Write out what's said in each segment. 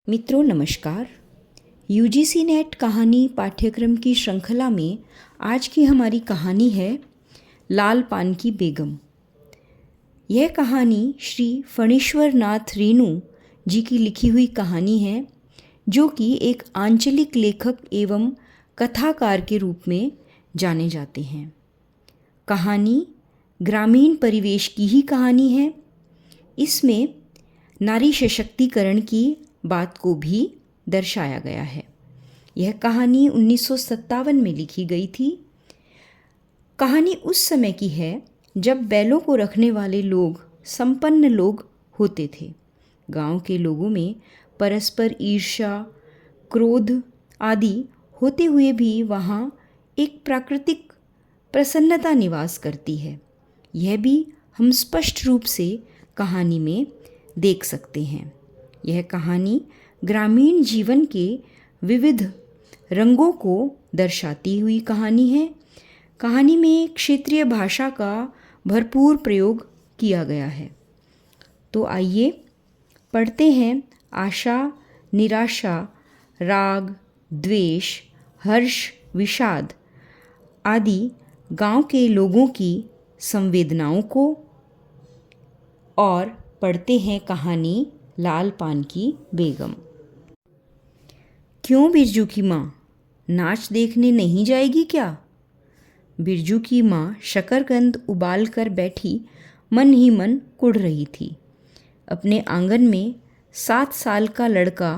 मित्रों नमस्कार। UGC net कहानी पाठ्यक्रम की श्रृंखला में आज की हमारी कहानी है लाल पान की बेगम। यह कहानी श्री फणीश्वर नाथ रेणु जी की लिखी हुई कहानी है, जो कि एक आंचलिक लेखक एवं कथाकार के रूप में जाने जाते हैं। कहानी ग्रामीण परिवेश की ही कहानी है। इसमें नारी सशक्तिकरण की बात को भी दर्शाया गया है। यह कहानी 1957 में लिखी गई थी। कहानी उस समय की है जब बैलों को रखने वाले लोग संपन्न लोग होते थे। गांव के लोगों में परस्पर ईर्ष्या, क्रोध आदि होते हुए भी वहाँ एक प्राकृतिक प्रसन्नता निवास करती है। यह भी हम स्पष्ट रूप से कहानी में देख सकते हैं। यह कहानी ग्रामीण जीवन के विविध रंगों को दर्शाती हुई कहानी है। कहानी में क्षेत्रीय भाषा का भरपूर प्रयोग किया गया है। तो आइए पढ़ते हैं आशा, निराशा, राग, द्वेष, हर्ष, विषाद आदि गांव के लोगों की संवेदनाओं को, और पढ़ते हैं कहानी लाल पान की बेगम। क्यों बिरजू की माँ नाच देखने नहीं जाएगी क्या? बिरजू की माँ शकरकंद उबाल कर बैठी मन ही मन कुढ़ रही थी। अपने आंगन में 7 साल का लड़का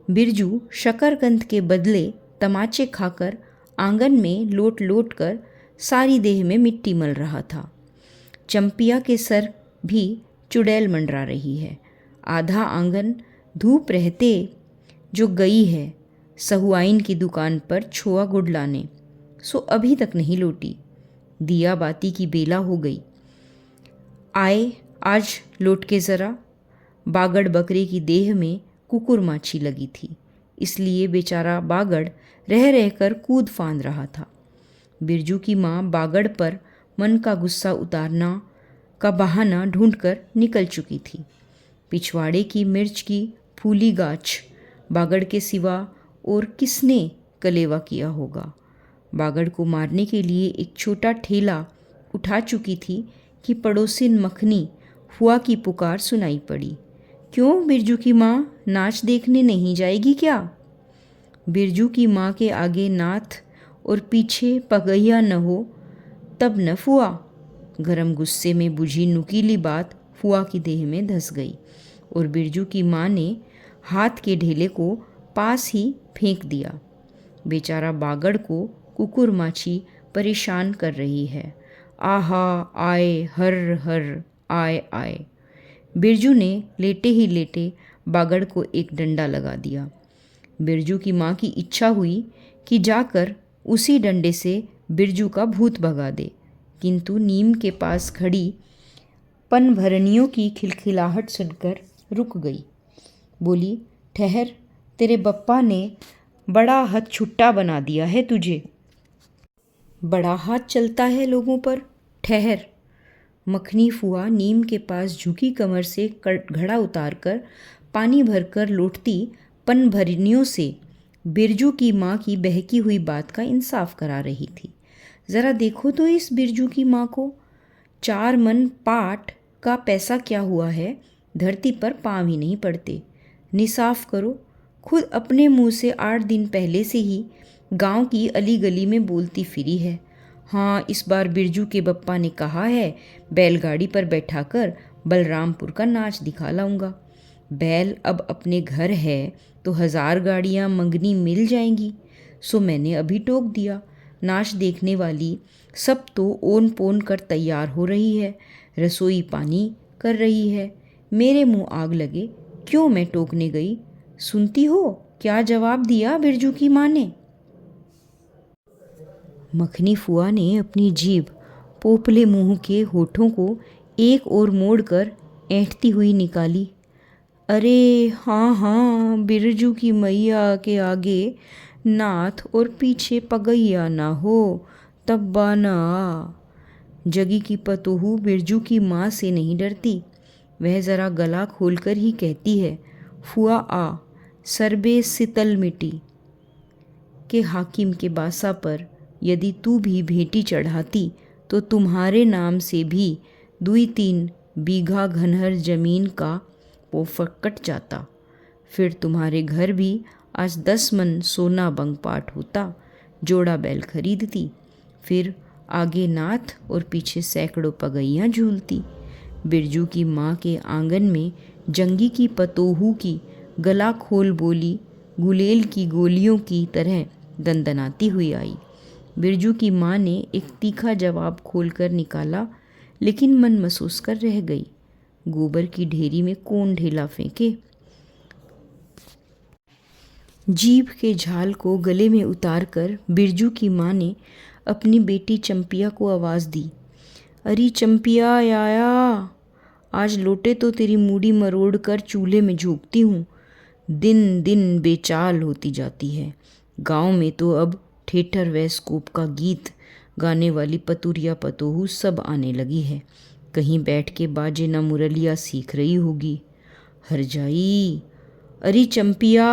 बिरजू शकरकंद के बदले तमाचे खाकर आंगन में लोट लोट कर सारी देह में मिट्टी मल रहा था। चंपिया के सर भी चुड़ैल मंडरा रही है। आधा आंगन धूप रहते जो गई है सहुआइन की दुकान पर छोआ गुड़ लाने, सो अभी तक नहीं लौटी। दिया बाती की बेला हो गई। आए आज लौट के ज़रा। बागड़ बकरे की देह में कुकुर माछी लगी थी, इसलिए बेचारा बागड़ रह रहकर कूद फांद रहा था। बिरजू की माँ बागड़ पर मन का गुस्सा उतारना का बहाना ढूंढकर निकल चुकी थी। पिछवाड़े की मिर्च की फूली गाछ बागड़ के सिवा और किसने कलेवा किया होगा। बागड़ को मारने के लिए एक छोटा ठेला उठा चुकी थी कि पड़ोसिन मखनी फुआ की पुकार सुनाई पड़ी। क्यों बिरजू की माँ नाच देखने नहीं जाएगी क्या? बिरजू की माँ के आगे नाथ और पीछे पगहिया न हो तब न फुआ। गरम गुस्से में बुझी नुकीली बात फुआ की देह में धंस गई और बिरजू की माँ ने हाथ के ढेले को पास ही फेंक दिया। बेचारा बागड़ को कुकुर माछी परेशान कर रही है। आहा आए हर हर आए आए। बिरजू ने लेटे ही लेटे बागड़ को एक डंडा लगा दिया। बिरजू की माँ की इच्छा हुई कि जाकर उसी डंडे से बिरजू का भूत भगा दे, किंतु नीम के पास खड़ी पनभरनियों की खिलखिलाहट सुनकर रुक गई। बोली, ठहर, तेरे बप्पा ने बड़ा हाथ छुट्टा बना दिया है तुझे। बड़ा हाथ चलता है लोगों पर, ठहर। मखनी फुआ नीम के पास झुकी कमर से घड़ा उतारकर पानी भरकर लौटती पनभरनियों से बिरजू की माँ की बहकी हुई बात का इंसाफ करा रही थी। ज़रा देखो तो इस बिरजू की माँ को। 4 मन पाट का पैसा क्या हुआ है, धरती पर पाँव ही नहीं पड़ते। निसाफ करो। खुद अपने मुंह से 8 दिन पहले से ही गांव की अली गली में बोलती फिरी है। हाँ, इस बार बिरजू के बप्पा ने कहा है बैलगाड़ी पर बैठाकर बलरामपुर का नाच दिखा लाऊंगा। बैल अब अपने घर है तो 1000 गाड़ियाँ मंगनी मिल जाएंगी। सो मैंने अभी टोक दिया। नाच देखने वाली सब तो ओन पोन कर तैयार हो रही है, रसोई पानी कर रही है। मेरे मुंह आग लगे, क्यों मैं टोकने गई। सुनती हो क्या जवाब दिया बिरजू की माँ ने? मखनी फुआ ने अपनी जीभ पोपले मुंह के होठों को एक ओर मोड़कर ऐंठती हुई निकाली। अरे हाँ हाँ, बिरजू की मैया के आगे नाथ और पीछे पगैया ना हो तब बाना आ। जगी की पतोहू बिरजू की माँ से नहीं डरती। वह ज़रा गला खोलकर ही कहती है, फुआ आ, सरबे सितल मिटी के हाकिम के बासा पर यदि तू भी भेंटी चढ़ाती तो तुम्हारे नाम से भी 2-3 बीघा घनहर जमीन का पोफक कट जाता। फिर तुम्हारे घर भी आज 10 मन सोना बंगपाट होता, जोड़ा बैल खरीदती, फिर आगे नाथ और पीछे सैकड़ों पगैयाँ झूलती। बिरजू की माँ के आंगन में जंगी की पतोहू की गला खोल बोली गुलेल की गोलियों की तरह दंदनाती हुई आई। बिरजू की माँ ने एक तीखा जवाब खोलकर निकाला, लेकिन मन महसूस कर रह गई। गोबर की ढेरी में कौन ढेला फेंके। जीभ के झाल को गले में उतारकर बिरजू की माँ ने अपनी बेटी चंपिया को आवाज़ दी, अरे चंपिया आया, आज लोटे तो तेरी मूड़ी मरोड़ कर चूल्हे में झोंकती हूँ। दिन दिन बेचाल होती जाती है। गांव में तो अब ठेठर व स्कोप का गीत गाने वाली पतुरिया पतोहू सब आने लगी है। कहीं बैठ के बाजे न मुरलिया सीख रही होगी। हरजाई, अरे चंपिया।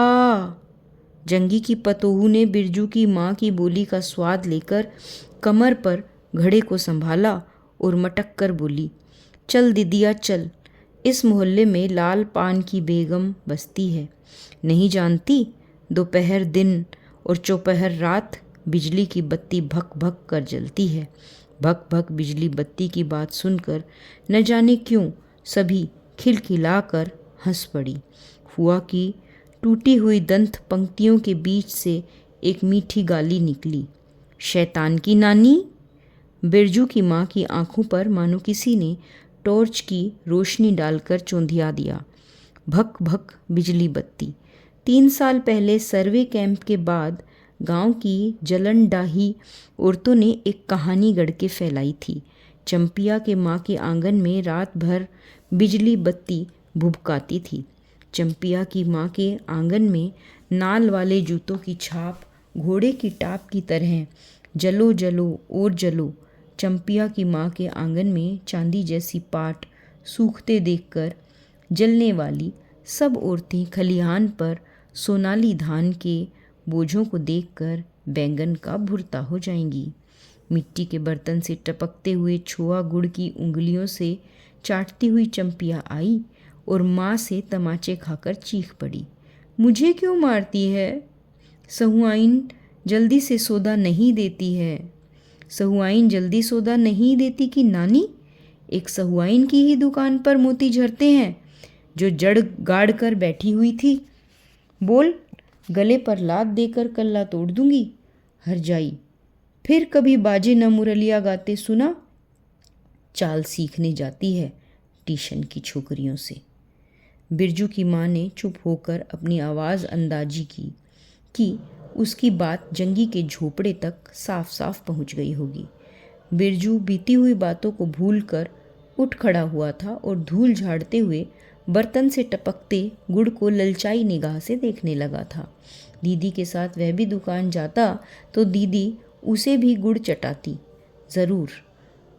जंगी की पतोहू ने बिरजू की माँ की बोली का स्वाद लेकर कमर पर घड़े को संभाला और मटक कर बोली, चल दीदिया चल, इस मोहल्ले में लाल पान की बेगम बसती है, नहीं जानती? दोपहर दिन और चौपहर रात बिजली की बत्ती भक भक कर जलती है। भक भक बिजली बत्ती की बात सुनकर न जाने क्यों सभी खिलखिलाकर हंस पड़ी। फुआ की टूटी हुई दंत पंक्तियों के बीच से एक मीठी गाली निकली, शैतान की नानी। बिरजू की माँ की आंखों पर मानो किसी ने टॉर्च की रोशनी डालकर चौंधिया दिया। भक भक बिजली बत्ती। 3 साल पहले सर्वे कैंप के बाद गांव की जलन डाही औरतों ने एक कहानी गढ़ के फैलाई थी। चंपिया के माँ के आंगन में रात भर बिजली बत्ती भुभकाती थी। चंपिया की माँ के आंगन में नाल वाले जूतों की छाप घोड़े की टाप की तरह जलो जलो और जलो। चंपिया की माँ के आंगन में चांदी जैसी पाट सूखते देखकर जलने वाली सब औरतें खलिहान पर सोनाली धान के बोझों को देखकर बैंगन का भुरता हो जाएंगी। मिट्टी के बर्तन से टपकते हुए छोआ गुड़ की उंगलियों से चाटती हुई चंपिया आई और माँ से तमाचे खाकर चीख पड़ी, मुझे क्यों मारती है? सहुआइन जल्दी से सौदा नहीं देती है। सहुआइन जल्दी सौदा नहीं देती कि नानी? एक सहुआइन की ही दुकान पर मोती झरते हैं जो जड़ गाड़ कर बैठी हुई थी। बोल, गले पर लात देकर कल्ला तोड़ दूंगी। हरजाई, फिर कभी बाजे न मुरलिया गाते सुना? चाल सीखने जाती है ट्यूशन की छोकरियों से। बिरजू की माँ ने चुप होकर अपनी आवाज़ अंदाजी की कि उसकी बात जंगी के झोपड़े तक साफ साफ पहुँच गई होगी। बिरजू बीती हुई बातों को भूलकर उठ खड़ा हुआ था और धूल झाड़ते हुए बर्तन से टपकते गुड़ को ललचाई निगाह से देखने लगा था। दीदी के साथ वह भी दुकान जाता तो दीदी उसे भी गुड़ चटाती। ज़रूर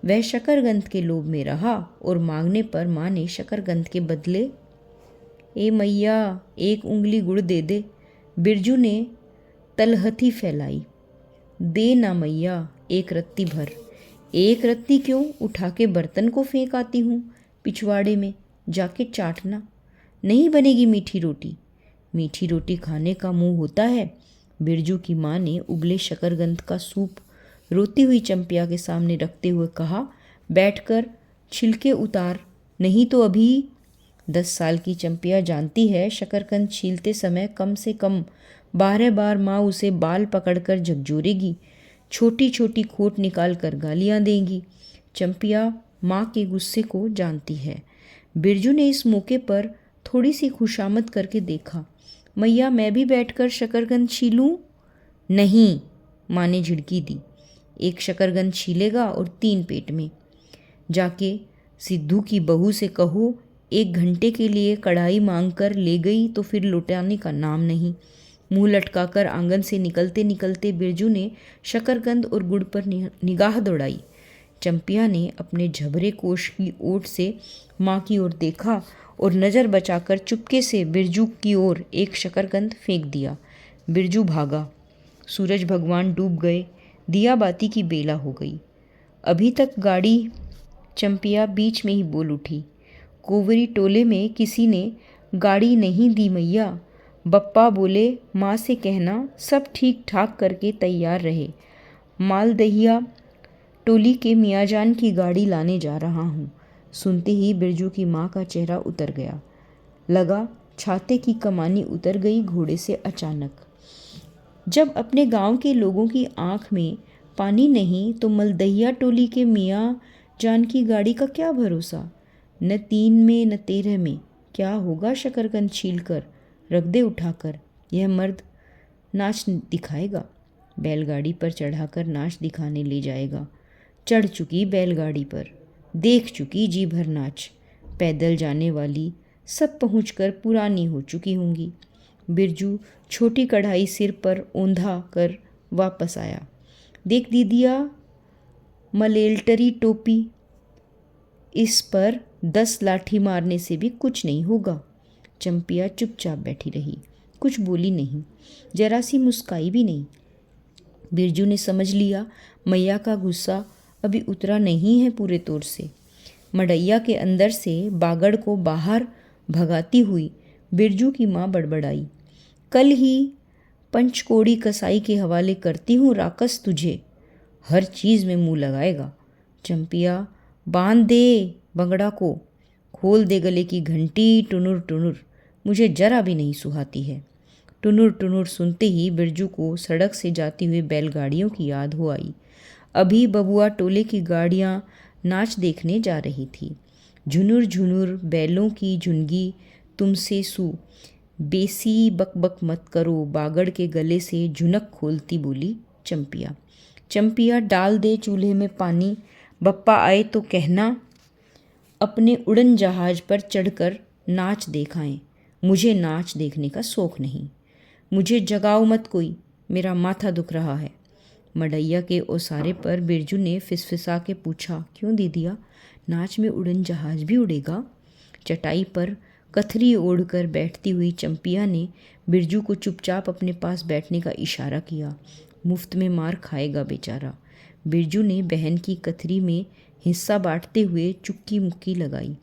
वह शकरगंध के लोभ में रहा और मांगने पर माँ ने शकरगंध के बदले ए मैया 1 उंगली गुड़ दे दे। बिरजू ने तलहथी फैलाई। दे ना मैया, 1 रत्ती भर। 1 रत्ती क्यों, उठा के बर्तन को फेंक आती हूँ पिछवाड़े में, जाके चाटना। नहीं बनेगी मीठी रोटी। मीठी रोटी खाने का मुंह होता है। बिरजू की माँ ने उबले शकरगंध का सूप रोती हुई चंपिया के सामने रखते हुए कहा, बैठकर छिलके उतार, नहीं तो अभी। 10 साल की चंपिया जानती है शकरकंद छीलते समय कम से कम 12 बार माँ उसे बाल पकड़कर झकझोरेगी, छोटी छोटी खोट निकाल कर गालियाँ देंगी। चंपिया माँ के गुस्से को जानती है। बिरजू ने इस मौके पर थोड़ी सी खुशामद करके देखा। मैया, मैं भी बैठकर शकरकंद छीलूं? नहीं, माँ ने झिड़की दी। 1 शकरकंद छीलेगा और 3 पेट में। जाके सिद्धू की बहू से कहो 1 घंटे के लिए कढ़ाई मांग कर ले गई तो फिर लौटाने का नाम नहीं। मुंह लटकाकर आंगन से निकलते निकलते बिरजू ने शकरकंद और गुड़ पर निगाह दौड़ाई। चंपिया ने अपने झबरे कोश की ओट से माँ की ओर देखा और नज़र बचाकर चुपके से बिरजू की ओर एक शकरकंद फेंक दिया। बिरजू भागा। सूरज भगवान डूब गए। दिया बाती की बेला हो गई। अभी तक गाड़ी चंपिया बीच में ही बोल उठी। कोवरी टोले में किसी ने गाड़ी नहीं दी मैया। बप्पा बोले माँ से कहना सब ठीक ठाक करके तैयार रहे। मालदहिया टोली के मियाँजान की गाड़ी लाने जा रहा हूँ। सुनते ही बिरजू की माँ का चेहरा उतर गया। लगा छाते की कमानी उतर गई घोड़े से अचानक। जब अपने गांव के लोगों की आंख में पानी नहीं तो मलदहिया टोली के मियाँ जान की गाड़ी का क्या भरोसा। न 3 में न 13 में क्या होगा शकरकंद छील कर रख दे उठाकर। यह मर्द नाच दिखाएगा। बैलगाड़ी पर चढ़ाकर नाच दिखाने ले जाएगा। चढ़ चुकी बैलगाड़ी पर, देख चुकी जी भर नाच। पैदल जाने वाली सब पहुंचकर पुरानी हो चुकी होंगी। बिरजू छोटी कढ़ाई सिर पर ओंधा कर वापस आया। देख दीदिया मलेल्टरी टोपी, इस पर 10 लाठी मारने से भी कुछ नहीं होगा। चंपिया चुपचाप बैठी रही, कुछ बोली नहीं, जरा सी मुस्काई भी नहीं। बिरजू ने समझ लिया मैया का गुस्सा अभी उतरा नहीं है पूरे तौर से। मड़ैया के अंदर से बागड़ को बाहर भगाती हुई बिरजू की माँ बड़बड़ाई, कल ही पंचकोड़ी कसाई के हवाले करती हूँ राकस तुझे, हर चीज़ में मुंह लगाएगा। चंपिया बांध दे बंगड़ा को, खोल दे गले की घंटी, टुनुर टुनुर, मुझे जरा भी नहीं सुहाती है। टुनुर टुनुर सुनते ही बिरजू को सड़क से जाती हुई बैलगाड़ियों की याद हो आई। अभी बबुआ टोले की गाड़ियाँ नाच देखने जा रही थी। झुनुर झुनुर बैलों की झुनगी तुमसे सू, बेसी बकबक मत करो, बागड़ के गले से झुनक खोलती बोली चंपिया। चंपिया डाल दे चूल्हे में पानी, बप्पा आए तो कहना अपने उड़न जहाज पर चढ़कर नाच देखाएं। मुझे नाच देखने का शौक नहीं। मुझे जगाओ मत कोई, मेरा माथा दुख रहा है। मड़ैया के ओसारे पर बिरजू ने फिसफिसा के पूछा, क्यों दीदिया, नाच में उड़न जहाज भी उड़ेगा? चटाई पर कथरी ओढ़कर बैठती हुई चंपिया ने बिरजू को चुपचाप अपने पास बैठने का इशारा किया। मुफ्त में मार खाएगा बेचारा। बिरजू ने बहन की कथरी में हिस्सा बांटते हुए चुक्की मुक्की लगाई।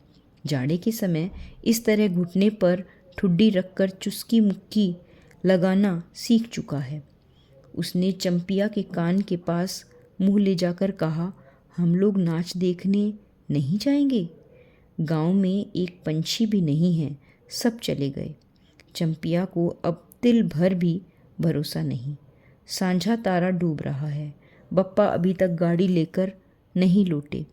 जाड़े के समय इस तरह घुटने पर ठुड्डी रखकर चुस्की मुक्की लगाना सीख चुका है। उसने चंपिया के कान के पास मुंह ले जाकर कहा, हम लोग नाच देखने नहीं जाएंगे? गांव में एक पंछी भी नहीं है, सब चले गए। चंपिया को अब तिल भर भी भरोसा नहीं। सांझा तारा डूब रहा है। बप्पा अभी तक गाड़ी लेकर नहीं लौटे।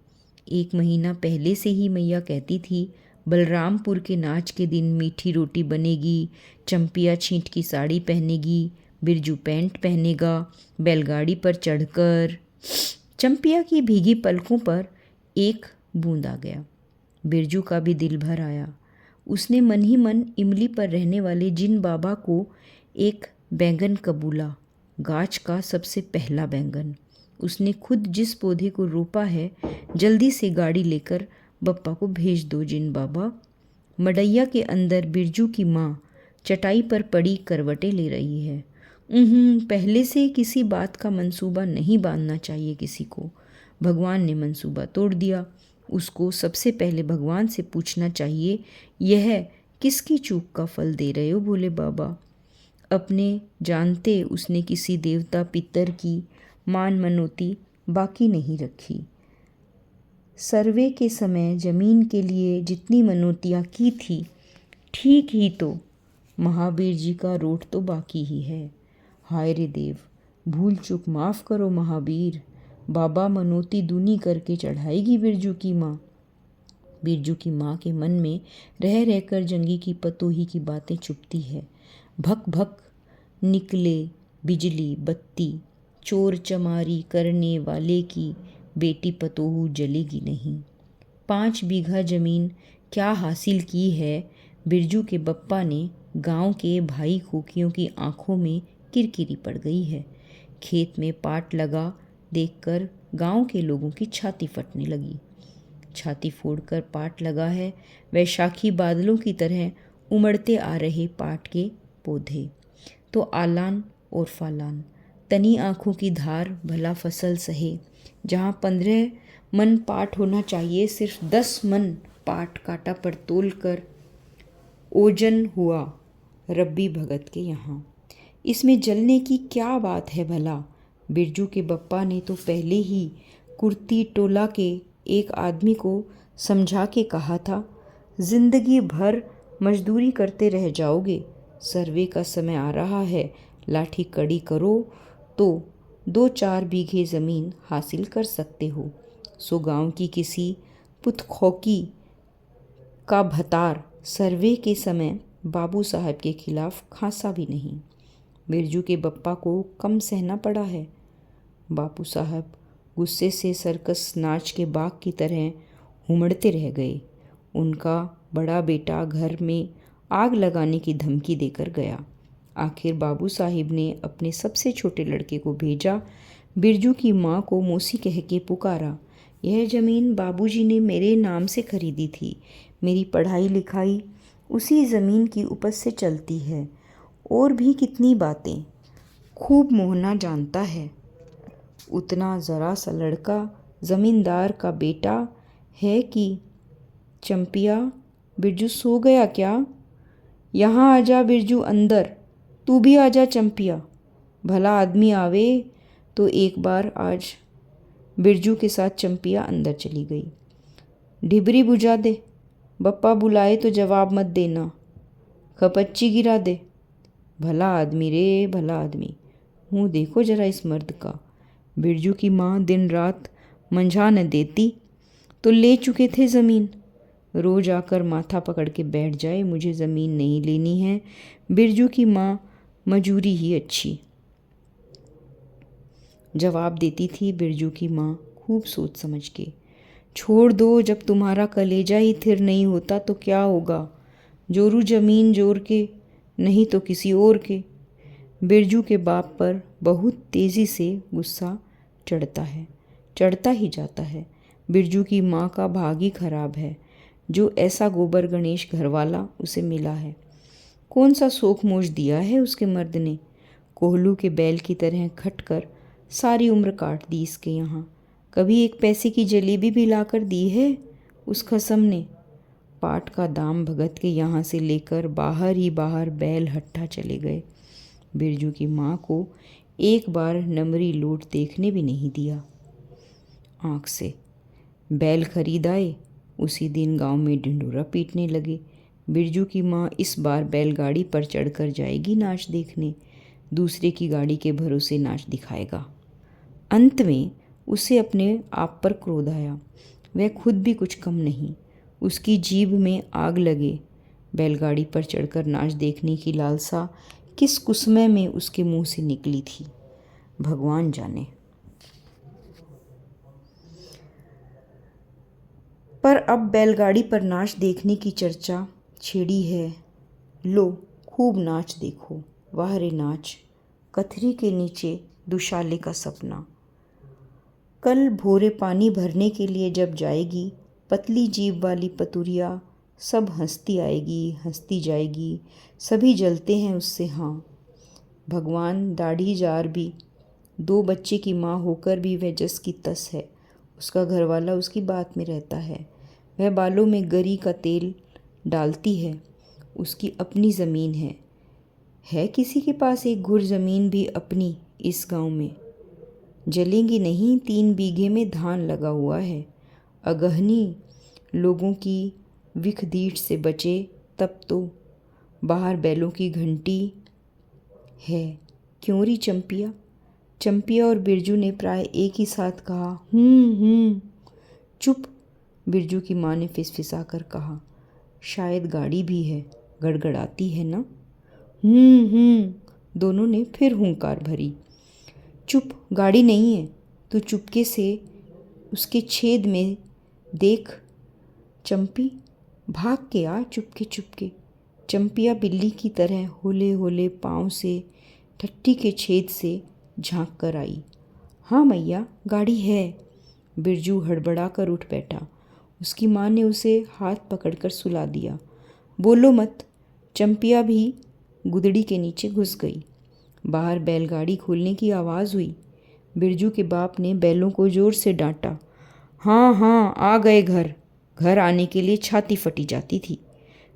1 महीना पहले से ही मैया कहती थी बलरामपुर के नाच के दिन मीठी रोटी बनेगी, चंपिया छींट की साड़ी पहनेगी, बिरजू पैंट पहनेगा, बैलगाड़ी पर चढ़कर। चंपिया की भीगी पलकों पर एक बूंद आ गया। बिरजू का भी दिल भर आया। उसने मन ही मन इमली पर रहने वाले जिन बाबा को एक बैंगन कबूला, गाछ का सबसे पहला बैंगन। उसने खुद जिस पौधे को रोपा है, जल्दी से गाड़ी लेकर बप्पा को भेज दो जिन बाबा। मड़ैया के अंदर बिरजू की माँ चटाई पर पड़ी करवटें ले रही है। पहले से किसी बात का मंसूबा नहीं बांधना चाहिए किसी को। भगवान ने मंसूबा तोड़ दिया। उसको सबसे पहले भगवान से पूछना चाहिए, यह किसकी चूक का फल दे रहे हो भोले बाबा? अपने जानते उसने किसी देवता पितर की मान मनोती बाकी नहीं रखी। सर्वे के समय जमीन के लिए जितनी मनोतियाँ की थी, ठीक ही तो महावीर जी का रोट तो बाकी ही है। हाय रे देव, भूल चूक माफ़ करो महावीर। बाबा मनोती दूनी करके चढ़ाएगी बिरजू की माँ। बिरजू की माँ के मन में रह रहकर जंगी की पतोही की बातें चुपती है। भक भक निकले बिजली बत्ती, चोर चमारी करने वाले की बेटी पतोहू जलेगी नहीं। 5 बीघा जमीन क्या हासिल की है बिरजू के बप्पा ने, गांव के भाई खोखियों की आंखों में किरकिरी पड़ गई है। खेत में पाट लगा देखकर गांव के लोगों की छाती फटने लगी। छाती फोड़कर पाट लगा है, वैशाखी बादलों की तरह उमड़ते आ रहे पाट के पौधे। तो आलान और फालान, तनी आँखों की धार भला फसल सहे। जहाँ 15 मन पाट होना चाहिए, सिर्फ 10 मन पाट काटा पर तोल कर ओजन हुआ रब्बी भगत के यहाँ। इसमें जलने की क्या बात है भला। बिरजू के बप्पा ने तो पहले ही कुर्ती टोला के एक आदमी को समझा के कहा था, जिंदगी भर मजदूरी करते रह जाओगे, सर्वे का समय आ रहा है, लाठी कड़ी करो तो 2-4 बीघे ज़मीन हासिल कर सकते हो। सो गांव की किसी पुतखौकी का भतार सर्वे के समय बाबू साहब के खिलाफ खासा भी नहीं। बिरजू के बप्पा को कम सहना पड़ा है। बापू साहब गुस्से से सर्कस नाच के बाग की तरह उमड़ते रह गए। उनका बड़ा बेटा घर में आग लगाने की धमकी देकर गया। आखिर बाबू साहिब ने अपने सबसे छोटे लड़के को भेजा। बिरजू की माँ को मौसी कह के पुकारा, यह ज़मीन बाबूजी ने मेरे नाम से खरीदी थी। मेरी पढ़ाई लिखाई उसी ज़मीन की उपज से चलती है। और भी कितनी बातें खूब मोहना जानता है। उतना ज़रा सा लड़का ज़मींदार का बेटा है कि चंपिया, बिरजू सो गया क्या? यहाँ आजा बिरजू अंदर, तू भी आजा चंपिया। भला आदमी आवे तो एक बार आज। बिरजू के साथ चंपिया अंदर चली गई। ढिबरी बुझा दे, बप्पा बुलाए तो जवाब मत देना, खपच्ची गिरा दे। भला आदमी रे, भला आदमी। मुँह देखो जरा इस मर्द का। बिरजू की माँ दिन रात मंझा न देती तो ले चुके थे ज़मीन। रोज आकर माथा पकड़ के बैठ जाए, मुझे ज़मीन नहीं लेनी है। बिरजू की माँ मजूरी ही अच्छी जवाब देती थी। बिरजू की माँ खूब सोच समझ के, छोड़ दो, जब तुम्हारा कलेजा ही थिर नहीं होता तो क्या होगा। जोरू ज़मीन जोर के, नहीं तो किसी और के। बिरजू के बाप पर बहुत तेज़ी से गुस्सा चढ़ता ही जाता है। बिरजू की माँ का भाग ही खराब है जो ऐसा गोबर गणेश घरवाला उसे मिला है। कौन सा शोक मोज दिया है उसके मर्द ने। कोहलू के बैल की तरह खटकर सारी उम्र काट दी इसके यहाँ। कभी एक पैसे की जलेबी भी लाकर दी है उस खसम ने। पाट का दाम भगत के यहाँ से लेकर बाहर ही बाहर बैल हट्ठा चले गए। बिरजू की माँ को एक बार नमरी लोट देखने भी नहीं दिया आँख से। बैल खरीद आए, उसी दिन गांव में ढिंढोरा पीटने लगे। बिरजू की माँ इस बार बैलगाड़ी पर चढ़कर जाएगी नाच देखने, दूसरे की गाड़ी के भरोसे नाच दिखाएगा। अंत में उसे अपने आप पर क्रोध आया। वह खुद भी कुछ कम नहीं। उसकी जीभ में आग लगे। बैलगाड़ी पर चढ़कर नाच देखने की लालसा किस कुसमय में उसके मुंह से निकली थी, भगवान जाने। पर अब बैलगाड़ी पर नाच देखने की चर्चा छेड़ी है। लो खूब नाच देखो, वाह रे नाच, कथरी के नीचे दुशाले का सपना। कल भोरे पानी भरने के लिए जब जाएगी, पतली जीभ वाली पतुरिया सब हंसती आएगी, हंसती जाएगी। सभी जलते हैं उससे। हाँ भगवान, दाढ़ी जार भी, 2 बच्चे की माँ होकर भी वह जस की तस है। उसका घरवाला उसकी बात में रहता है। वह बालों में गरी का तेल डालती है। उसकी अपनी ज़मीन है किसी के पास एक घुर ज़मीन भी अपनी इस गांव में। जलेंगी नहीं, 3 बीघे में धान लगा हुआ है। अगहनी लोगों की विख दीठ से बचे तब तो। बाहर बैलों की घंटी है। क्यों री चंपिया? चंपिया और बिरजू ने प्राय एक ही साथ कहा, चुप। बिरजू की माँ ने फिसफिसा कर कहा, शायद गाड़ी भी है, गड़गड़ाती है ना। दोनों ने फिर हुंकार भरी। चुप, गाड़ी नहीं है। तू चुपके से उसके छेद में देख चंपी, भाग के आ चुपके चुपके। चंपिया बिल्ली की तरह होले होले पाँव से ठट्टी के छेद से झांक कर आई। हाँ मैया, गाड़ी है। बिरजू हड़बड़ा कर उठ बैठा। उसकी माँ ने उसे हाथ पकड़कर सुला दिया। बोलो मत। चंपिया भी गुदड़ी के नीचे घुस गई। बाहर बैलगाड़ी खोलने की आवाज़ हुई। बिरजू के बाप ने बैलों को ज़ोर से डांटा। हाँ हाँ, आ गए घर। घर आने के लिए छाती फटी जाती थी।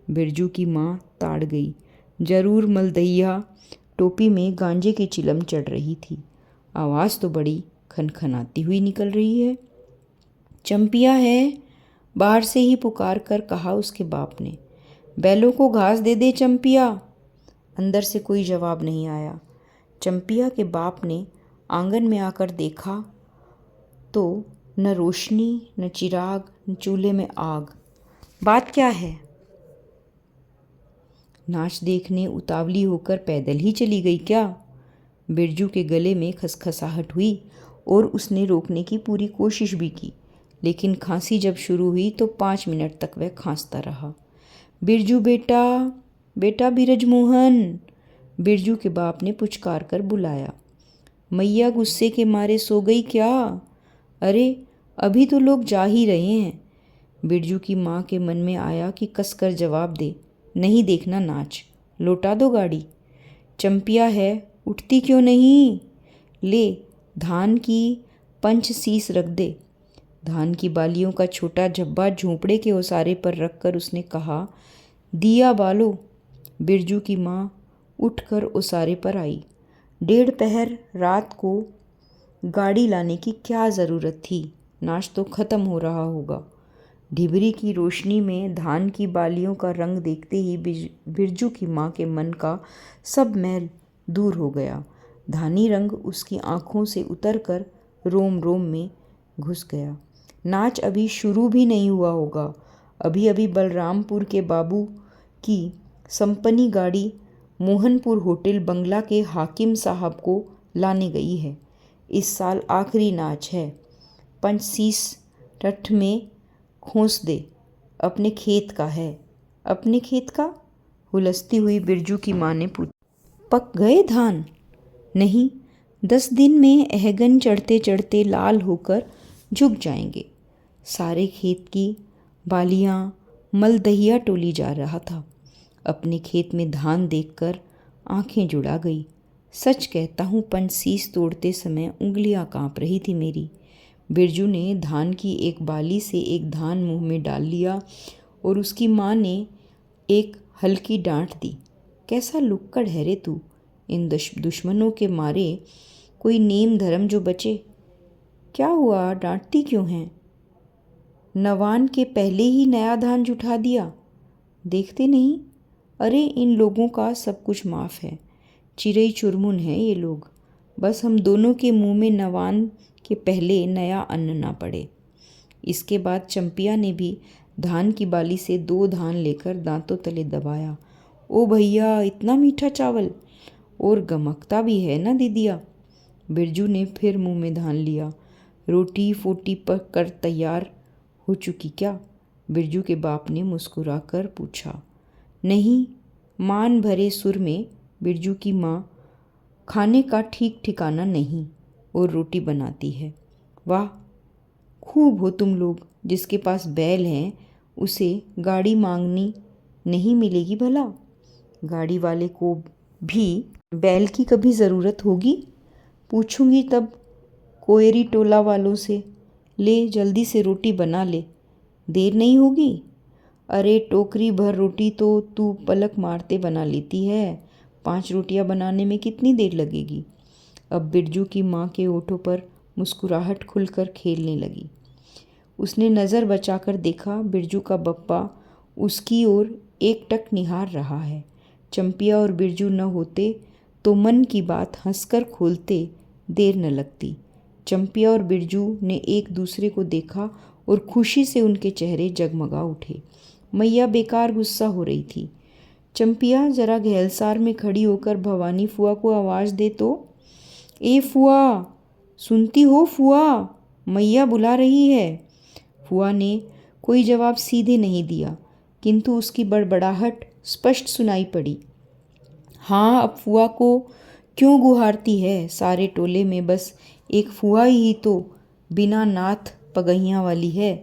बिरजू की माँ ताड़ गई। जरूर मलदहिया टोपी में गांजे की चिलम चढ़ रही थी। आवाज़ तो बड़ी खनखनाती हुई निकल रही है। चंपिया है, बाहर से ही पुकार कर कहा उसके बाप ने। बैलों को घास दे दे चंपिया। अंदर से कोई जवाब नहीं आया। चंपिया के बाप ने आंगन में आकर देखा तो न रोशनी, न चिराग, न चूल्हे में आग। बात क्या है? नाच देखने उतावली होकर पैदल ही चली गई क्या? बिरजू के गले में खसखसाहट हुई और उसने रोकने की पूरी कोशिश भी की, लेकिन खांसी जब शुरू हुई तो 5 मिनट तक वह खांसता रहा। बिरजू बेटा, बेटा बिरजमोहन, बिरजू के बाप ने पुचकार कर बुलाया। मैया गुस्से के मारे सो गई क्या? अरे अभी तो लोग जा ही रहे हैं। बिरजू की माँ के मन में आया कि कसकर जवाब दे, नहीं देखना नाच, लौटा दो गाड़ी। चंपिया है, उठती क्यों नहीं? ले धान की पंच सीस रख दे। धान की बालियों का छोटा झब्बा झोंपड़े के ओसारे पर रखकर उसने कहा, दिया बालो। बिरजू की माँ उठकर ओसारे पर आई। 1:30 पहर रात को गाड़ी लाने की क्या ज़रूरत थी? नाच तो ख़त्म हो रहा होगा। ढिबरी की रोशनी में धान की बालियों का रंग देखते ही बिरजू की माँ के मन का सब मैल दूर हो गया। धानी रंग उसकी आँखों से उतरकर रोम रोम में घुस गया। नाच अभी शुरू भी नहीं हुआ होगा। अभी अभी बलरामपुर के बाबू की संपन्नी गाड़ी मोहनपुर होटल बंगला के हाकिम साहब को लाने गई है। इस साल आखिरी नाच है। पंचसीस टठ में खोस दे। अपने खेत का है। अपने खेत का? हुलसती हुई बिरजू की माँ ने पूछा। पक गए धान? नहीं, 10 दिन में अहगन चढ़ते चढ़ते लाल होकर झुक जाएंगे। सारे खेत की बालियाँ मलदहिया टोली जा रहा था। अपने खेत में धान देखकर आंखें जुड़ा गई। सच कहता हूँ, पंचसीस तोड़ते समय उंगलियां कांप रही थी मेरी। बिरजू ने धान की एक बाली से एक धान मुंह में डाल लिया और उसकी माँ ने एक हल्की डांट दी। कैसा लुक्कड़ है रे तू, इन दुश्मनों के मारे कोई नेम धर्म जो बचे। क्या हुआ, डांटती क्यों हैं? नवान के पहले ही नया धान जुठा दिया, देखते नहीं? अरे इन लोगों का सब कुछ माफ़ है। चिरई चुरमुन है ये लोग। बस हम दोनों के मुंह में नवान के पहले नया अन्न ना पड़े। इसके बाद चंपिया ने भी धान की बाली से 2 धान लेकर दांतों तले दबाया। ओ भैया, इतना मीठा चावल, और गमकता भी है ना दीदिया। बिरजू ने फिर मुंह में धान लिया। रोटी फोटी पक कर तैयार हो चुकी क्या? बिरजू के बाप ने मुस्कुरा कर पूछा। नहीं, मान भरे सुर में बिरजू की माँ खाने का ठीक ठिकाना नहीं और रोटी बनाती है। वाह, खूब हो तुम लोग। जिसके पास बैल हैं उसे गाड़ी मांगनी नहीं मिलेगी भला। गाड़ी वाले को भी बैल की कभी ज़रूरत होगी? पूछूंगी तब कोयरी टोला वालों से। ले जल्दी से रोटी बना ले, देर नहीं होगी। अरे टोकरी भर रोटी तो तू पलक मारते बना लेती है। 5 रोटियां बनाने में कितनी देर लगेगी? अब बिरजू की माँ के ओठों पर मुस्कुराहट खुलकर खेलने लगी। उसने नज़र बचाकर देखा, बिरजू का बप्पा उसकी ओर एकटक निहार रहा है। चंपिया और बिरजू न होते तो मन की बात हंसकर खोलते देर न लगती। चंपिया और बिरजू ने एक दूसरे को देखा और खुशी से उनके चेहरे जगमगा उठे। मैया बेकार गुस्सा हो रही थी। चंपिया जरा घेलसार में खड़ी होकर भवानी फुआ को आवाज़ दे तो, ए फुआ, सुनती हो फुआ, मैया बुला रही है। फुआ ने कोई जवाब सीधे नहीं दिया, किंतु उसकी बड़बड़ाहट स्पष्ट सुनाई पड़ी। हाँ, अब फुआ को क्यों गुहारती है? सारे टोले में बस एक फुआ ही तो बिना नाथ पगहियाँ वाली है।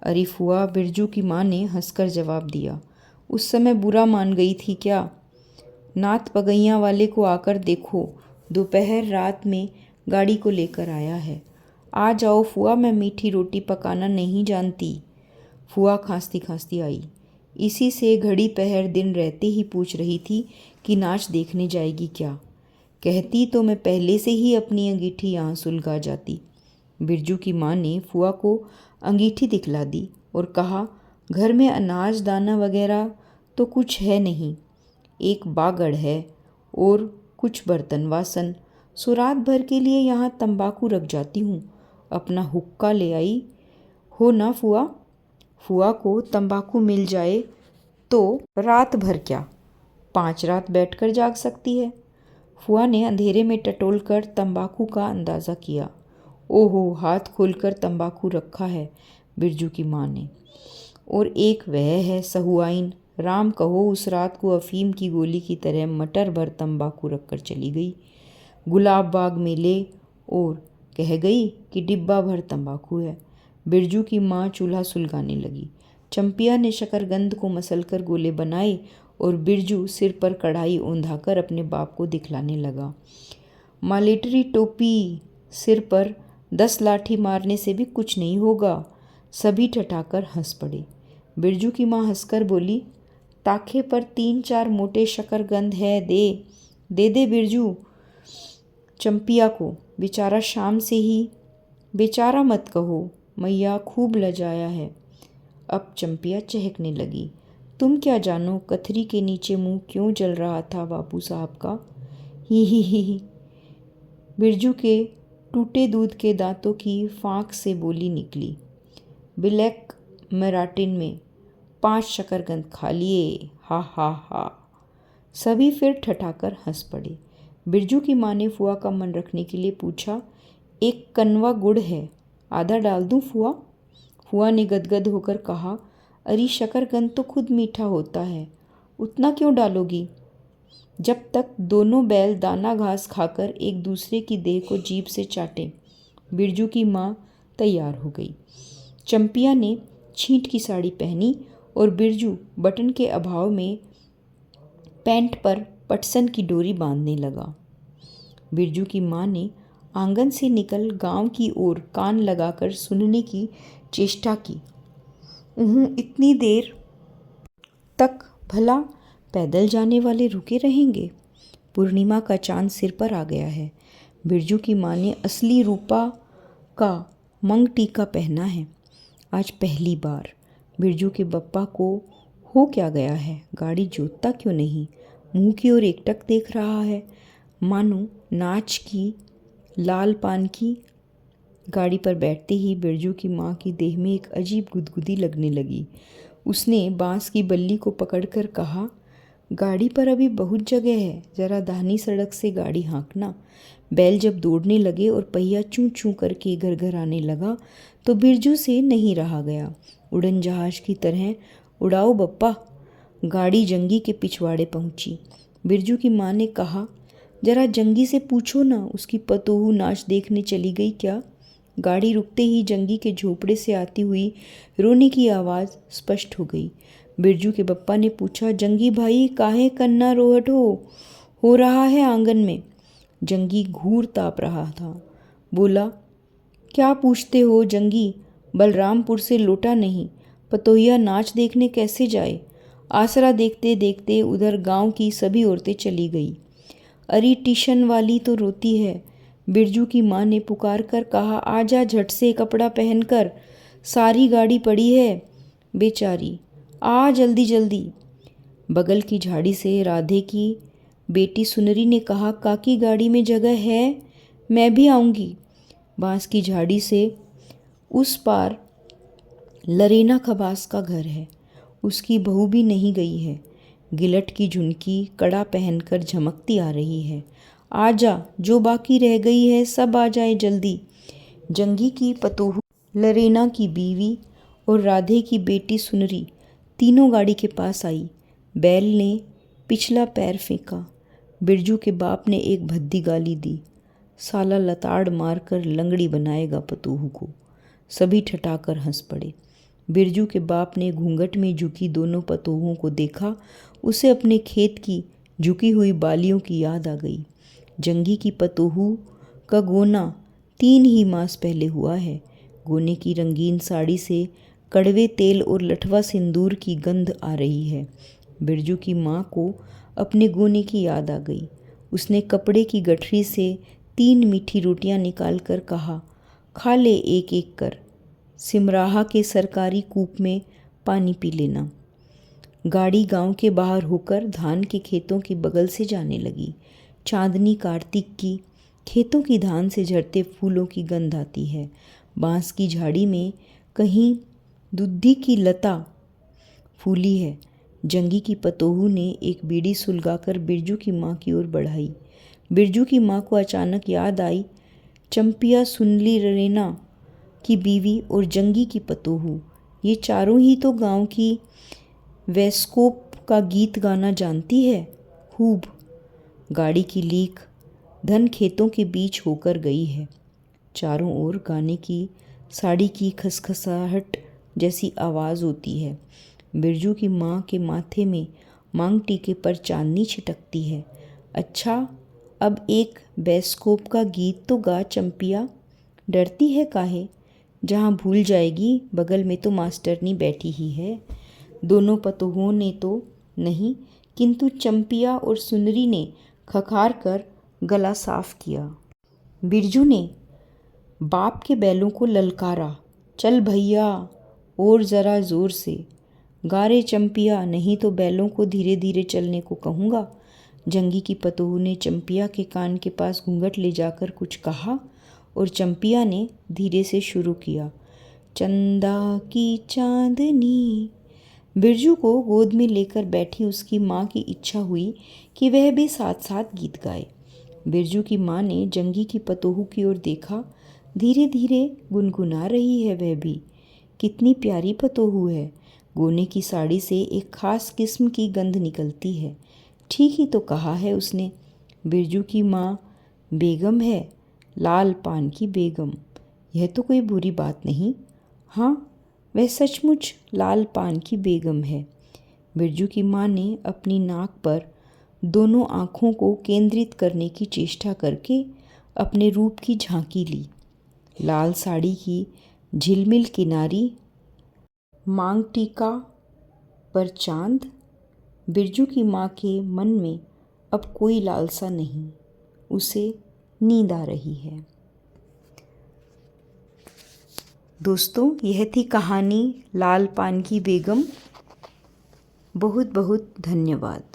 अरे फुआ, बिरजू की माँ ने हंसकर जवाब दिया। उस समय बुरा मान गई थी क्या? नात पगैयाँ वाले को आकर देखो, दोपहर रात में गाड़ी को लेकर आया है। आ जाओ फुआ, मैं मीठी रोटी पकाना नहीं जानती। फुआ खांसती खांसती आई। इसी से घड़ी पहर दिन रहते ही पूछ रही थी कि नाच देखने जाएगी क्या। कहती तो मैं पहले से ही अपनी अंगीठी यहाँ सुलगा जाती। बिरजू की माँ ने फुआ को अंगीठी दिखला दी और कहा, घर में अनाज दाना वगैरह तो कुछ है नहीं, एक बागड़ है और कुछ बर्तन वासन, सो रात भर के लिए यहाँ तंबाकू रख जाती हूँ। अपना हुक्का ले आई हो ना फुआ? फुआ को तंबाकू मिल जाए तो रात भर क्या, 5 रात बैठकर जाग सकती है। फुआ ने अंधेरे में टटोल कर तंबाकू का अंदाज़ा किया। ओहो, हाथ खोलकर तंबाकू रखा है बिरजू की माँ ने। और एक वह है सहुआइन, राम कहो उस रात को अफीम की गोली की तरह मटर भर तंबाकू रखकर चली गई गुलाब बाग में ले, और कह गई कि डिब्बा भर तंबाकू है। बिरजू की माँ चूल्हा सुलगाने लगी। चंपिया ने शकरगंद को मसलकर गोले बनाए और बिरजू सिर पर कढ़ाई औंधाकर अपने बाप को दिखलाने लगा। मालेटरी टोपी सिर पर 10 लाठी मारने से भी कुछ नहीं होगा। सभी ठठाकर हंस पड़े। बिरजू की माँ हंसकर बोली, ताखे पर 3-4 मोटे शकरगंद है, दे दे दे बिरजू चंपिया को, बेचारा शाम से ही। बेचारा मत कहो, मैया खूब लजाया है। अब चंपिया चहकने लगी। तुम क्या जानो कथरी के नीचे मुंह क्यों जल रहा था बापू साहब का। ही। बिरजू के टूटे दूध के दांतों की फांक से बोली निकली। ब्लैक मैराटिन में 5 शकरकंद खा लिए, हा हा हा। सभी फिर ठठाकर हंस पड़े। बिरजू की माँ ने फुआ का मन रखने के लिए पूछा, एक कनवा गुड़ है, आधा डाल दूँ फुआ? फुआ ने गदगद होकर कहा, अरे शकरकंद तो खुद मीठा होता है, उतना क्यों डालोगी? जब तक दोनों बैल दाना घास खाकर एक दूसरे की देह को जीभ से चाटे। बिरजू की माँ तैयार हो गई। चंपिया ने छींट की साड़ी पहनी और बिरजू बटन के अभाव में पैंट पर पटसन की डोरी बांधने लगा। बिरजू की माँ ने आंगन से निकल गांव की ओर कान लगाकर सुनने की चेष्टा की। इतनी देर तक भला पैदल जाने वाले रुके रहेंगे? पूर्णिमा का चांद सिर पर आ गया है। बिरजू की माँ ने असली रूपा का मंग टीका पहना है आज पहली बार। बिरजू के बप्पा को हो क्या गया है? गाड़ी जोतता क्यों नहीं? मुंह की ओर एकटक देख रहा है, मानो नाच की लाल पान की। गाड़ी पर बैठते ही बिरजू की माँ की देह में एक अजीब गुदगुदी लगने लगी। उसने बांस की बल्ली को पकड़कर कहा, गाड़ी पर अभी बहुत जगह है, जरा दाहिनी सड़क से गाड़ी हाँकना। बैल जब दौड़ने लगे और पहिया चूं चूं करके घर घर आने लगा तो बिरजू से नहीं रहा गया। उड़न जहाज की तरह उड़ाओ बप्पा। गाड़ी जंगी के पिछवाड़े पहुंची। बिरजू की माँ ने कहा, जरा जंगी से पूछो ना, उसकी पतोहू नाच देखने चली गई क्या? गाड़ी रुकते ही जंगी के झोपड़े से आती हुई रोने की आवाज़ स्पष्ट हो गई। बिरजू के बप्पा ने पूछा, जंगी भाई काहे कन्ना रोहट हो रहा है आंगन में? जंगी घूर ताप रहा था। बोला, क्या पूछते हो जंगी, बलरामपुर से लौटा नहीं, पतोहिया नाच देखने कैसे जाए? आसरा देखते देखते उधर गांव की सभी औरतें चली गई। अरे टीशन वाली तो रोती है। बिरजू की माँ ने पुकार कर कहा, आजा झट से कपड़ा पहनकर, सारी गाड़ी पड़ी है बेचारी, आ जल्दी जल्दी। बगल की झाड़ी से राधे की बेटी सुनरी ने कहा, काकी गाड़ी में जगह है, मैं भी आऊँगी। बांस की झाड़ी से उस पार लरेना खबास का घर है, उसकी बहू भी नहीं गई है। गिलट की झुनकी कड़ा पहनकर झमकती आ रही है। आजा, जो बाकी रह गई है सब आ जाए जल्दी। जंगी की पतोहू, लरेना की बीवी और राधे की बेटी सुनरी तीनों गाड़ी के पास आई। बैल ने पिछला पैर फेंका। बिरजू के बाप ने एक भद्दी गाली दी, साला लताड़ मारकर लंगड़ी बनाएगा पतोहू को। सभी ठठाकर हंस पड़े। बिरजू के बाप ने घूंघट में झुकी दोनों पतोहों को देखा। उसे अपने खेत की झुकी हुई बालियों की याद आ गई। जंगी की पतोहू का गोना 3 ही मास पहले हुआ है। गोने की रंगीन साड़ी से कड़वे तेल और लठवा सिंदूर की गंध आ रही है। बिरजू की माँ को अपने गोने की याद आ गई। उसने कपड़े की गठरी से 3 मीठी रोटियां निकालकर कहा, खा ले एक एक कर। सिमराहा के सरकारी कूप में पानी पी लेना। गाड़ी गांव के बाहर होकर धान के खेतों के बगल से जाने लगी। चांदनी कार्तिक की, खेतों की धान से झड़ते फूलों की गंध आती है। बांस की झाड़ी में कहीं दुद्धि की लता फूली है। जंगी की पतोहू ने एक बीड़ी सुलगाकर बिरजू की माँ की ओर बढ़ाई। बिरजू की माँ को अचानक याद आई, चंपिया, सुनली, ररेना की बीवी और जंगी की पतोहू, ये चारों ही तो गांव की वेस्कोप का गीत गाना जानती है खूब। गाड़ी की लीक धन खेतों के बीच होकर गई है। चारों ओर गाने की साड़ी की खसखसाहट जैसी आवाज़ होती है। बिरजू की माँ के माथे में मांग टीके पर चांदनी छिटकती है। अच्छा, अब एक बेस्कोप का गीत तो गा चंपिया, डरती है काहे? जहाँ भूल जाएगी बगल में तो मास्टरनी बैठी ही है। दोनों पतोहों ने तो नहीं, किंतु चंपिया और सुनरी ने खखार कर गला साफ किया। बिरजू ने बाप के बैलों को ललकारा, चल भैया और ज़रा ज़ोर से गा रे चंपिया, नहीं तो बैलों को धीरे धीरे चलने को कहूँगा। जंगी की पतोहू ने चंपिया के कान के पास घूंघट ले जाकर कुछ कहा और चंपिया ने धीरे से शुरू किया, चंदा की चांदनी। बिरजू को गोद में लेकर बैठी उसकी माँ की इच्छा हुई कि वह भी साथ साथ गीत गाए। बिरजू की माँ ने जंगी की पतोहू की ओर देखा। धीरे धीरे गुनगुना रही है वह भी। कितनी प्यारी पतोहू है। गोने की साड़ी से एक खास किस्म की गंध निकलती है। ठीक ही तो कहा है उसने। बिरजू की माँ बेगम है, लाल पान की बेगम। यह तो कोई बुरी बात नहीं। हाँ, वह सचमुच लाल पान की बेगम है। बिरजू की माँ ने अपनी नाक पर दोनों आँखों को केंद्रित करने की चेष्टा करके अपने रूप की झांकी ली। लाल साड़ी की झिलमिल किनारी, मांग टीका पर चांद। बिरजू की माँ के मन में अब कोई लालसा नहीं, उसे नींद आ रही है। दोस्तों, यह थी कहानी लाल पान की बेगम। बहुत बहुत धन्यवाद।